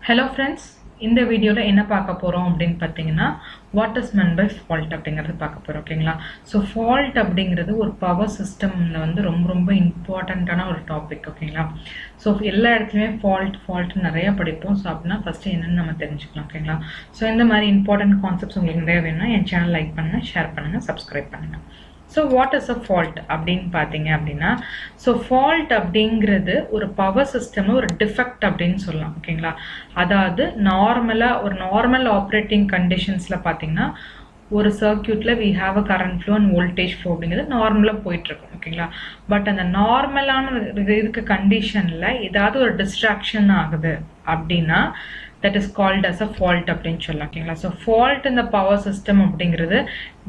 Hello friends, இந்த வீடியோல என்ன பார்க்க போறோம் அப்படினு பாத்தீங்கன்னா what is meant by fault அப்படிங்கறது பார்க்க போறோம் ஓகேங்களா. சோ fault அப்படிங்கிறது ஒரு பவர் சிஸ்டம்ல வந்து ரொம்ப இம்பார்ட்டன்ட்டான ஒரு டாபிக் ஓகேங்களா. சோ எல்லா இடத்துலயுமே fault நிறைய படிப்போம். சோ அப்படினா ஃபர்ஸ்ட் என்னன்னு நம்ம தெரிஞ்சுக்கலாம் ஓகேங்களா. சோ இந்த மாதிரி இம்பார்ட்டன்ட் கான்செப்ட்ஸ் உங்களுக்கு நிறைய வேணும்னா என் சேனல் லைக் பண்ணுங்க, ஷேர் பண்ணுங்க, சப்ஸ்கிரைப் பண்ணுங்க. So what is a fault அப்படின்னு பார்த்தீங்க அப்படின்னா ஸோ ஃபால்ட் அப்படிங்கிறது ஒரு பவர் சிஸ்டம்ல ஒரு டிஃபெக்ட் அப்படின்னு சொல்லலாம் ஓகேங்களா. அதாவது ஒரு நார்மல் ஆப்ரேட்டிங் கண்டிஷன்ஸ்ல பார்த்தீங்கன்னா ஒரு சர்க்கியூட்ல we have a current flow and voltage flow அப்படிங்கிறது நார்மலாக போயிட்டு இருக்கும் ஓகேங்களா. பட் அந்த நார்மலான இருக்க கண்டிஷன்ல ஏதாவது ஒரு டிஸ்ட்ராக்ஷன் ஆகுது அப்படின்னா that is called as a fault அப்படின்னு சொல்லலாம் ஓகேங்களா. So fault in the power system அப்படிங்கிறது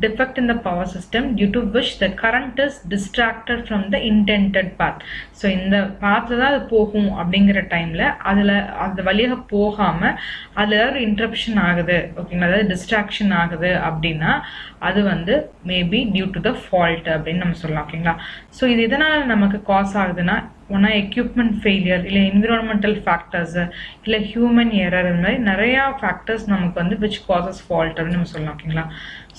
defect in the power system due to which the current is distracted from the intended path. So இந்த பாத்ல தான் அது போகும் அப்படிங்கிற டைம்ல அது வழியாக போகாம அதுல ஏதாவது இன்டரப்ஷன் ஆகுது ஓகேங்களா, அதாவது டிஸ்ட்ராக்ஷன் ஆகுது அப்படின்னா அது வந்து maybe due to the fault அப்படின்னு நம்ம சொல்லலாம் ஓகேங்களா. ஸோ இது எதனால நமக்கு காஸ் ஆகுதுன்னா ஒன்னா எக்யூப்மெண்ட் ஃபெயிலியர் இல்லை என்விரான்மெண்டல் ஃபேக்டர்ஸ் இல்லை ஹியூமன் எரர் இந்த மாதிரி நிறையா ஃபேக்டர்ஸ் நமக்கு வந்து விச் காசஸ் ஃபால்ட் அப்படின்னு நம்ம சொல்லலாம் ஓகேங்களா.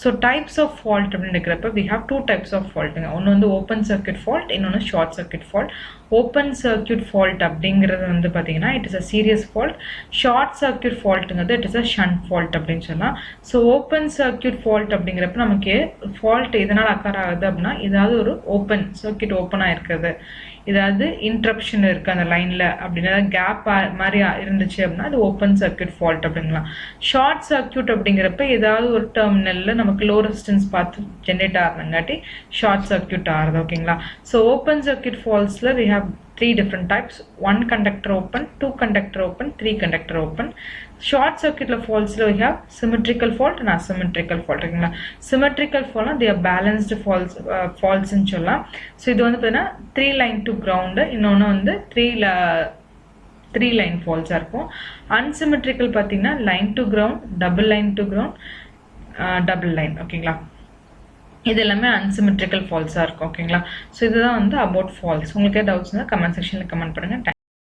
ஸோ டைப்ஸ் ஆஃப் ஃபால்ட் அப்படின்னு இருக்கிறப்ப we have two types of ஃபால்ட்டுங்க. ஒன்று வந்து ஓப்பன் சர்க்கியூட் ஃபால்ட், இன்னொன்று short circuit fault. Open circuit fault அப்படிங்கிறது வந்து பார்த்தீங்கன்னா it is a serious fault. Short circuit ஃபால்ட்டுங்கிறது it is a shunt fault அப்படின்னு சொல்லலாம். ஸோ ஓப்பன் சர்க்கியூட் ஃபால்ட் அப்படிங்கிறப்ப நமக்கு ஃபால்ட் எதனால் அக்கர் ஆகுது அப்படின்னா ஏதாவது ஒரு ஓப்பன் சர்க்கியூட் ஓப்பனாக இருக்குது, ஏதாவது இன்ட்ரப்ஷன் இருக்குது அந்த லைனில் அப்படின்னா கேப் மாதிரி இருந்துச்சு அப்படின்னா அது ஓப்பன் சர்க்கியூட் ஃபால்ட் அப்படிங்கலாம். ஷார்ட் சர்க்கியூட் அப்படிங்கிறப்ப ஏதாவது ஒரு டெர்மினலில் நமக்கு லோ ரெசிஸ்டன்ஸ் பார்த்து ஜென்ரேட் ஆகிறங்காட்டி ஷார்ட் சர்க்கியூட் ஆகுது ஓகேங்களா. ஸோ ஓப்பன் சர்க்கியூட் ஃபால்ட்ஸில் we have 3 different types: 1 conductor open, 2 conductor open, 3 conductor open. Short circuit faults we have symmetrical fault and asymmetrical fault. Symmetrical fault they are balanced faults in cholla. So இது வந்து பார்த்தீங்கன்னா 3 line to ground, இன்னொன்று வந்து 3 line faults இருக்கும். Unsymmetrical பார்த்தீங்கன்னா line to ground, double line to ground, double line ஓகேங்களா. இது எல்லாமே அன்சிமெட்ரிக்கல் ஃபால்ஸாக இருக்கும் ஓகேங்களா. ஸோ இதுதான் வந்து அபவுட் ஃபால்ஸ். உங்களுக்கு டவுட்ஸ் இருந்தால் கமெண்ட் செக்ஷனில் கமெண்ட் பண்ணுங்கள்.